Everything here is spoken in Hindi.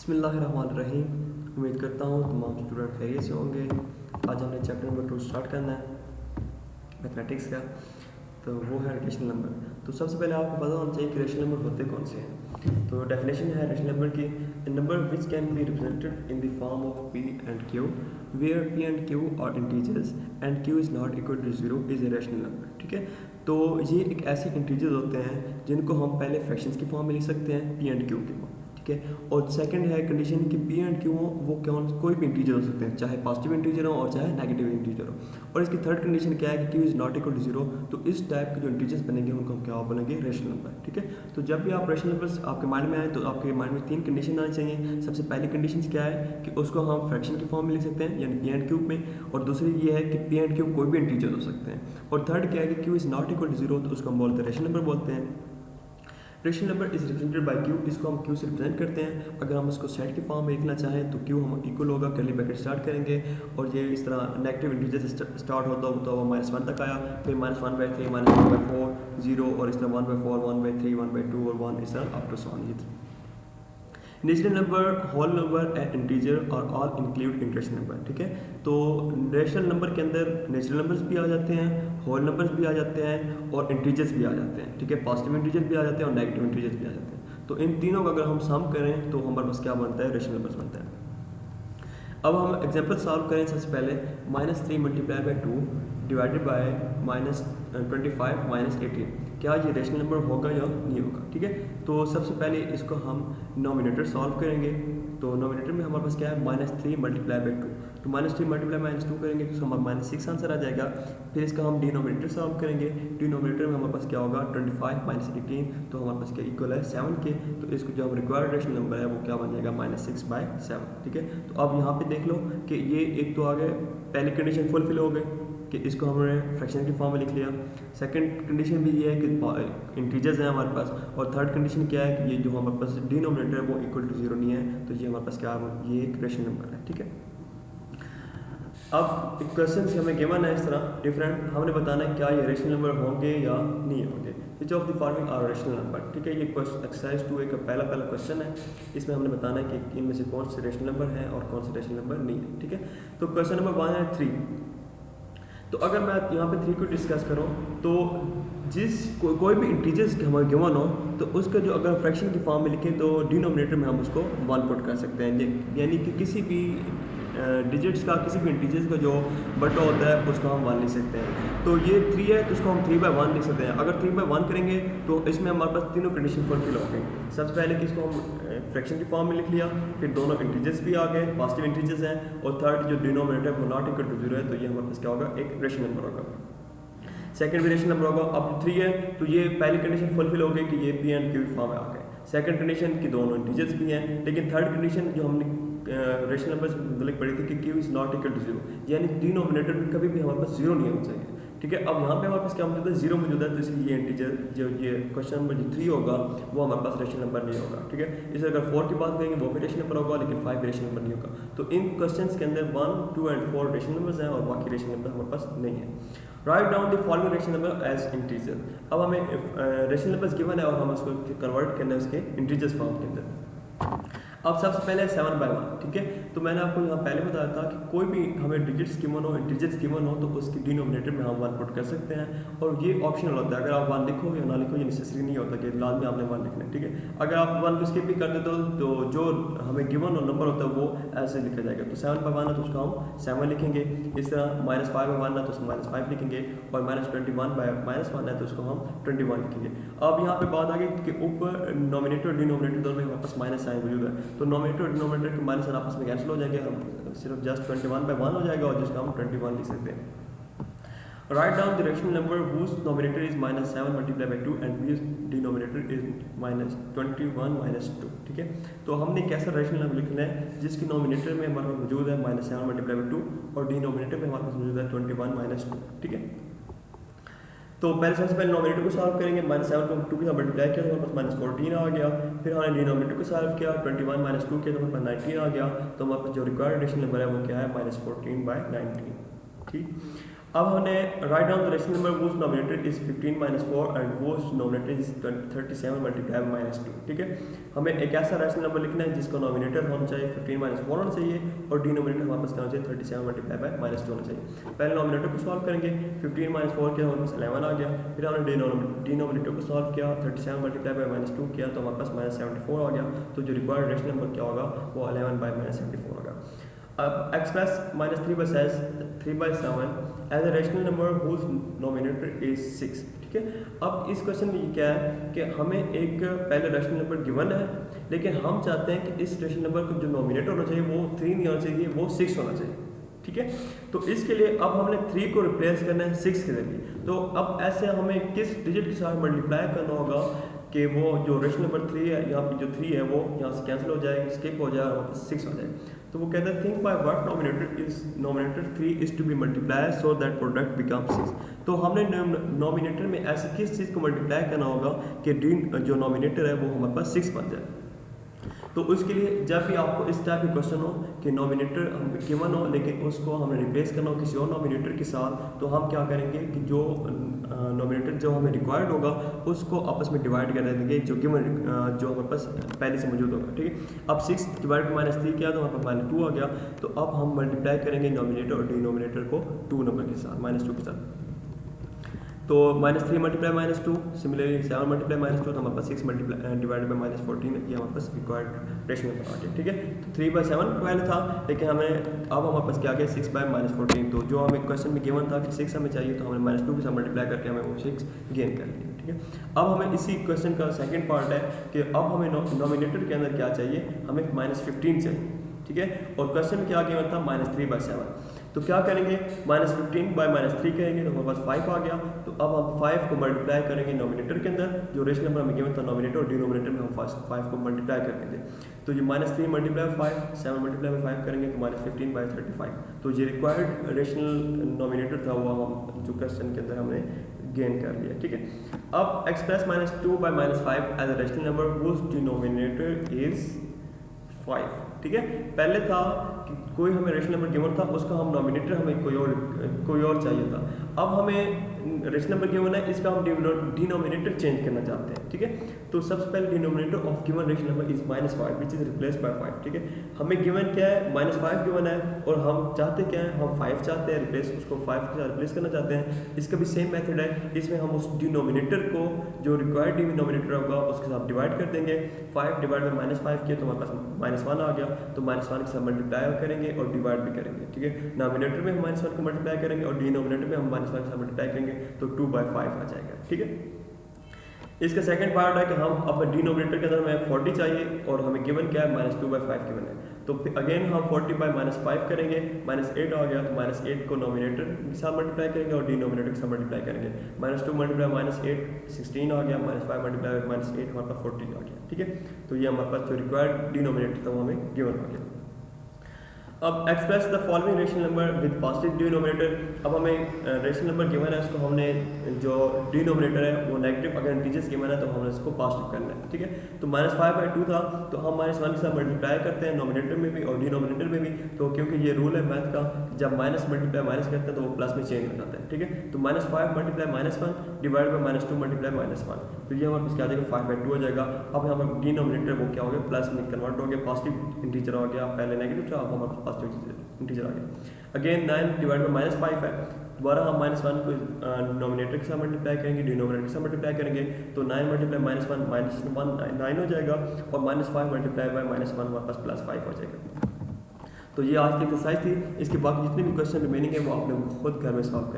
बिस्मिल्लाहिर्रहमानिर्रहीम। उम्मीद करता हूँ तमाम स्टूडेंट खैरियत से होंगे। आज हमने चैप्टर नंबर 2 स्टार्ट करना है मैथमेटिक्स का, तो वो है रेशनल नंबर। तो सबसे पहले आपको पता होना चाहिए कि रेशनल नंबर होते कौन से हैं। तो डेफिनेशन है रेशनल नंबर की, number which can be represented in the form of p and q where p and q are integers and q is not equal to 0 is a rational number. ठीक है, तो ये एक ऐसे इंटीजर्स होते हैं जिनको हम पहले फ्रैक्शंस की फॉर्म में लिख सकते हैं पी एंड क्यू के फॉर्म। ठीक है, और सेकंड है कंडीशन कि पी एंड क्यू हो वो कोई भी इंटीजर हो सकते हैं, चाहे पॉजिटिव इंटीजर हो और चाहे नेगेटिव इंटीजर हो। और इसकी थर्ड कंडीशन क्या है कि q is not equal to 0। तो इस टाइप के जो इंटीजर्स बनेंगे उनको हम क्या बोलेंगे, रेशनल नंबर। ठीक है, तो जब भी आप रेशनल नंबर्स आपके माइंड में आए तो आपके माइंड में 3 कंडीशन आनी चाहिए। सबसे पहली कंडीशन क्या है कि उसको हम फ्रैक्शन की फॉर्म में लिख सकते हैं यानी पी एंड क्यू में, और दूसरी ये है कि पी एंड क्यू कोई भी इंटीजर हो सकते हैं, और थर्ड क्या है कि q is not equal to 0, तो उसको हम बोलते हैं रेशनल नंबर बोलते हैं। Rational number is represented by Q, इसको हम क्यू से रिप्रेजेंट करते हैं। अगर हम इसको सेट की फॉर्म में लिखना चाहें तो क्यू हम इक्वल होगा, कर्ली ब्रैकेट स्टार्ट करेंगे, और ये इस तरह नेगेटिव इंटीजर से स्टार्ट होता हो तो वो -1 तक आया, फिर -1/3 -1/4 0, और इस तरह 1/4 1/3 1/2 और 1, इस तरह up to 100। Natural number, whole number and integer और all include in rational number. ठीक है, तो रेशनल नंबर के अंदर नेचुरल नंबर्स भी आ जाते हैं, होल नंबर्स भी आ जाते हैं और इंटीजर्स भी आ जाते हैं। ठीक है, पॉजिटिव इंटीजर भी आ जाते हैं और नेगेटिव इंटीजर्स भी आ जाते हैं। तो इन तीनों का अगर हम सम करें तो हमारे पास क्या बनता है, रेशनल नंबर्स बनता है। अब हम एग्जाम्पल सॉल्व करें। सबसे पहले -3 × 2 डिवाइडेड बाय -25 -18, क्या ये रेशनल नंबर होगा या नहीं होगा। ठीक है, तो सबसे पहले इसको हम नोमिनेटर सॉल्व करेंगे। तो नोमिनेटर में हमारे पास क्या है, -3 × 2, तो -3 × -2 करेंगे तो हमारा -6 आंसर आ जाएगा। फिर इसका हम डिनोमिनेटर सॉल्व करेंगे। डिनोमिनेटर में हमारे पास क्या होगा, 25 -18, तो हमारे पास क्या इक्वल है 7 के। तो इसको जो हम रिक्वायर्ड रेशनल नंबर है वो क्या बन जाएगा, -6/7। ठीक है, तो अब यहाँ पे देख लो कि ये एक तो आ गए, पहली कंडीशन फुलफिल हो गई कि इसको हमने फ्रैक्शन की फॉर्म में लिख लिया। सेकंड कंडीशन भी ये है कि इंटीजर्स हैं हमारे पास, और थर्ड कंडीशन क्या है कि ये जो हमारे पास डिनोमिनेटर है वो इक्वल टू 0 नहीं है, तो ये हमारे पास क्या है, ये एक रेशनल नंबर है। ठीक है, अब क्वेश्चन हमें गिवन है इस तरह डिफरेंट, हमने बताना है क्या ये रेशनल नंबर होंगे या नहीं होंगे। Which of the following are rational number. ठीक है, ये क्वेश्चन एक्सरसाइज 2 का पहला क्वेश्चन है। इसमें हमने बताना है कि इनमें से कौन से रेशनल नंबर हैं और कौन से रेशनल नंबर नहीं है। ठीक है, तो क्वेश्चन नंबर 1 है 3। तो अगर मैं यहाँ पे 3 को डिस्कस करूँ तो कोई भी इंटीजर्स हमारे गिवन हो तो उसका जो अगर फ्रैक्शन की फॉर्म में लिखें तो डिनोमिनेटर में हम उसको 1 पुट कर सकते हैं, यानी कि किसी भी डिजिट्स का, किसी भी इंटीजर्स का जो बटा होता है उसको हम 1 लिख सकते हैं। तो ये 3 है तो उसको हम 3/1 लिख सकते हैं। अगर 3/1 करेंगे तो इसमें हमारे पास तीनों कंडीशन फुलफिल हो गई। सबसे पहले कि इसको हम फ्रैक्शन की फॉर्म में लिख लिया, फिर दोनों इंटीजर्स भी आ गए, पॉजिटिव इंटीजर्स हैं, और थर्ड जो डिनोमिनेटर वो नॉट इक्वल टू 0 है, तो ये हमारे पास क्या होगा, एक रेशनल नंबर होगा। सेकंड भी रेशनल नंबर होगा। अब 3 है तो ये पहली कंडीशन फुलफिल हो गई कि ये पी एंड क्यू फॉर्म में आ गए। सेकंड कंडीशन की दोनों इंटीजर्स भी हैं, लेकिन थर्ड कंडीशन जो हमने रेशनल नंबर से मतलब पढ़ी थी कि q is not equal to 0, यानी डिनोमिनेटर में कभी भी हमारे पास 0 नहीं होना चाहिए। ठीक है, अब यहाँ पे हमारे पास क्या मौजूद है, 0 मौजूद है, तो इसलिए ये इंटीजर जो ये क्वेश्चन नंबर जो 3 होगा वो हमारे पास रेशनल नंबर नहीं होगा। ठीक है, इसे अगर 4 की बात करेंगे वो भी रेशनल नंबर होगा, लेकिन 5 रेशनल नंबर नहीं होगा। तो इन क्वेश्चंस के अंदर 1, 2 एंड 4 रेशनल नंबर्स हैं और बाकी रेशनल नंबर हमारे पास नहीं है। Write down the following rational number as integer. अब हमें रेशनल नंबर्स गिवन है और हम उसको कन्वर्ट करना है उसके इंटीजर्स फॉर्म के अंदर। अब सबसे पहले 7/1। ठीक है, तो मैंने आपको यहाँ पहले बताया था कि कोई भी हमें डिजिट्स गिवन हो, इंटीजर्स गिवन हो, तो उसकी डिनोमिनेटर में हम 1 पुट कर सकते हैं, और ये ऑप्शनल होता है। अगर आप 1 लिखो या ना लिखो ये नेसेसरी नहीं होता कि लाजमी आपने 1 लिखना है। ठीक है, अगर आप 1 को स्किप भी कर देते हो तो जो हमें गिवन और नंबर होता है वो ऐसे लिखा जाएगा। तो 7/1 है तो उसको हम 7 लिखेंगे, इस तरह -5/1 है तो उसको -5 लिखेंगे, और -21/-1 है तो उसको हम 21 लिखेंगे। अब यहाँ पे बात आ गई कि ऊपर नॉमिनेटर और डिनोमिनेटर दोनों में हमारे पास माइनस साइन मौजूद है, तो नोमिनेटर और डिनोमिनेटर के माइनस आपस में कैंसिल हो जाएंगे, हम सिर्फ जस्ट 21/1 हो जाएगा, और जिसका हम 21 लिख सकते हैं। Right down the rational number whose numerator is -7 × 2 and whose denominator is -21 - 2। ठीक है, तो हमने कैसा रेशनल नंबर लिखना है जिसकी नोमिनेटर में हमारे पास मौजूद है -7 × 2 और डिनोमिनेटर में हमारे पास मौजूद है 21 - 2। ठीक है, तो सबसे पहले नोमिनेटर को सॉल्व करेंगे। -7 को 2 के साथ मल्टीप्लाई किया तो हमारे पास -14 आ गया। फिर हमने डिनोमिनेटर को सॉल्व किया, 21 - 2 किया तो हमारे पास 19 आ गया। तो हमारे पास जो रिक्वायर्ड रेशनल नंबर है वो क्या है, -14/19। ठीक, अब हमने right down the rational number whose denominator is 15 minus 4 and whose denominator is 37 multiplied by -2। ठीक है, हमें एक ऐसा रेशनल नंबर लिखना है जिसका नॉमिनेटर होना चाहिए 15 minus 4 होना चाहिए और डिनोमिनेटर हमारे पास क्या होना चाहिए 37 multiplied by -2 होना चाहिए। पहले नॉमिनेटर को सॉल्व करेंगे, 15 minus 4 किया हमारे पास 11 आ गया, फिर हमने डिनोमिनेटर को सॉल्व किया, 37 multiplied by -2 किया तो हमारे पास -74 आ गया। तो जो रिक्वायर्ड रेशनल नंबर क्या होगा वो 11 by -74 होगा। अब express -3/7 as a rational number whose denominator is 6। ठीक है, अब इस क्वेश्चन में ये क्या है कि हमें एक पहले रेशनल नंबर गिवन है, लेकिन हम चाहते हैं कि इस रेशनल नंबर का जो नॉमिनेटर होना चाहिए वो 3 नहीं होना चाहिए, वो 6 होना चाहिए। ठीक है, तो इसके लिए अब हमने 3 को रिप्लेस करना है 6 के जरिए। तो अब ऐसे हमें किस डिजिट के साथ मल्टीप्लाई करना होगा कि वो जो रेशनल नंबर 3 है, यहाँ पे जो 3 है वो यहाँ से कैंसिल हो जाए, स्किप हो जाए और वापस 6 हो जाए। तो वो कहते हैं think by what nominator 3 is to be multiply so that product become 6। तो हमने नॉमिनेटर में ऐसे किस चीज़ को मल्टीप्लाई करना होगा कि जो नॉमिनेटर है वो हमारे पास 6 बन जाए। तो उसके लिए जब भी आपको इस टाइप के क्वेश्चन हो कि नॉमिनेटर गिवन हो लेकिन उसको हमें रिप्लेस करना हो किसी और नॉमिनेटर के साथ, तो हम क्या करेंगे कि जो नॉमिनेटर जो हमें रिक्वायर्ड होगा उसको आपस में डिवाइड कर देंगे जो गिवन जो हमारे पास पहले से मौजूद होगा। ठीक है, अब 6 डिवाइड बाई -3 किया तो हमारे पास -2 आ गया। तो अब हम मल्टीप्लाई करेंगे नॉमिनेटर और डिनोमिनेटर को 2 नंबर के साथ, -2 के साथ। तो -3 मल्टीप्लाई -2, सिमिलरली 7 मल्टीप्लाई -2 तो हमारे पास 6 मल्टीप्लाई डिवाइड बाई -14 ये हमारे पास रिक्वायर्ड रेशनल नंबर आ गया। ठीक है, तो 3/7 पहले था लेकिन हमें अब हमारे पास क्या आ गया 6/-14। तो जो हमें क्वेश्चन में गिवन था कि 6 हमें चाहिए तो हमने -2 के साथ मल्टीप्लाई करके हमें वो 6 गेन कर लिया। ठीक है, अब हमें इसी क्वेश्चन का सेकेंड पार्ट है कि अब हमें नॉमिनेटर के अंदर क्या चाहिए, हमें -15 चाहिए। ठीक है, और क्वेश्चन में क्या गिवन था -3/7। तो क्या करेंगे -15/-3 करेंगे तो हमारे पास 5 आ गया। तो अब हम 5 को मल्टीप्लाई करेंगे नॉमिनेटर के अंदर, जो रेशनल नंबर हमें गिवन था नॉमिनेटर और डिनोमिनेटर में हम 5 को मल्टीप्लाई कर देंगे। तो ये -3 मल्टीप्लाई 5, 7 मल्टीप्लाई 5 करेंगे तो -15/35। तो ये रिक्वायर्ड रेशनल नॉमिनेटर था वो हम जो क्वेश्चन के अंदर हमने गेन कर लिया। ठीक है, अब express -2/-5 as a rational number whose denominator is 5। ठीक है, पहले था कि कोई हमें रेशनल नंबर गिवन था उसका हम नॉमिनेटर हमें कोई और चाहिए था। अब हमें रेशनल नंबर गिवन है इसका हम डिनोमिनेटर चेंज करना चाहते हैं। ठीक है, तो सबसे पहले denominator of given rational number is -5 which is replace by 5। ठीक है, हमें गिवन क्या है -5 गिवन है और हम चाहते क्या है, हम 5 चाहते हैं रिप्लेस, उसको 5 के साथ रिप्लेस करना चाहते हैं। इसका भी सेम मेथड है, इसमें हम उस डिनोमिनेटर को जो रिक्वायर्ड डिनोमिनेटर होगा उसके साथ डिवाइड कर देंगे। 5 डिवाइड बाय -5 किया तो हमारे पास -1 आ गया। तो -1 के साथ मल्टीप्लाई करेंगे और डिवाइड भी करेंगे। ठीक है, नॉमिनेटर में हम -1 को मल्टीप्लाई करेंगे और डिनोमिनेटर में हम -1 के साथ मल्टीप्लाई करेंगे तो 2/5 आ जाएगा। ठीक है, इसका सेकंड पार्ट है कि हम अब डिनोमिनेटर के अंदर हमें 40 चाहिए और हमें गिवन क्या है -2/5 गिवन है। तो अगेन हम 40/-5 करेंगे, -8 आ गया तो -8 को नॉमिनेटर के साथ मल्टीप्लाई करेंगे और डिनोमिनेटर के साथ मल्टीप्लाई करेंगे। -2 मल्टीप्लाई -8 16 आ गया, -5 मल्टीप्लाई -8 हमारे पास 40 आ गया। ठीक है, तो ये हमारे पास जो रिक्वायर्ड डिनोमिनेटर था वो हमें गिवन हो गया। अब express the following rational number with positive denominator. अब हमें रेशनल नंबर गिवन है उसको हमने जो डिनोमिनेटर है वो नेगेटिव अगर इंटीजर्स गिवन है तो हमने इसको पॉजिटिव करना है। ठीक है, तो -5/2 था तो हम -1 के साथ मल्टीप्लाई करते हैं नॉमिनेटर में भी और डिनोमिनेटर में भी। तो क्योंकि ये रूल है मैथ का, जब माइनस मल्टीप्लाई माइनस करते हैं तो वो प्लस में चेंज हो जाता है। ठीक है, तो -5 मल्टीप्लाई -1 डिवाइड बाई -2 मल्टीप्लाई -1, तो ये हमारे पास क्या आ जाएगा 5/2 हो जाएगा। अब हमारा डिनोमिनेटर वो क्या हो गया प्लस में कन्वर्ट हो गया, पॉजिटिव इंटीजर हो गया, पहले नेगेटिव था अब हमारे पास इंटीजर आ गया। अगेन 9 डिवाइड बाई -5 है, दोबारा हम -1 को नॉमिनेटर के साथ मल्टीप्लाई करेंगे, डिनोमिनेटर के साथ मल्टीप्लाई करेंगे तो 9 मल्टीप्लाई -1 9 हो जाएगा और -5 मल्टीप्लाई बाई -1 हमारे पास +5 हो जाएगा। तो ये आज की एक्सरसाइज थी। इसके बाकी जितने भी क्वेश्चन रिमेनिंग है वो आपने खुद घर में सॉल्व करें।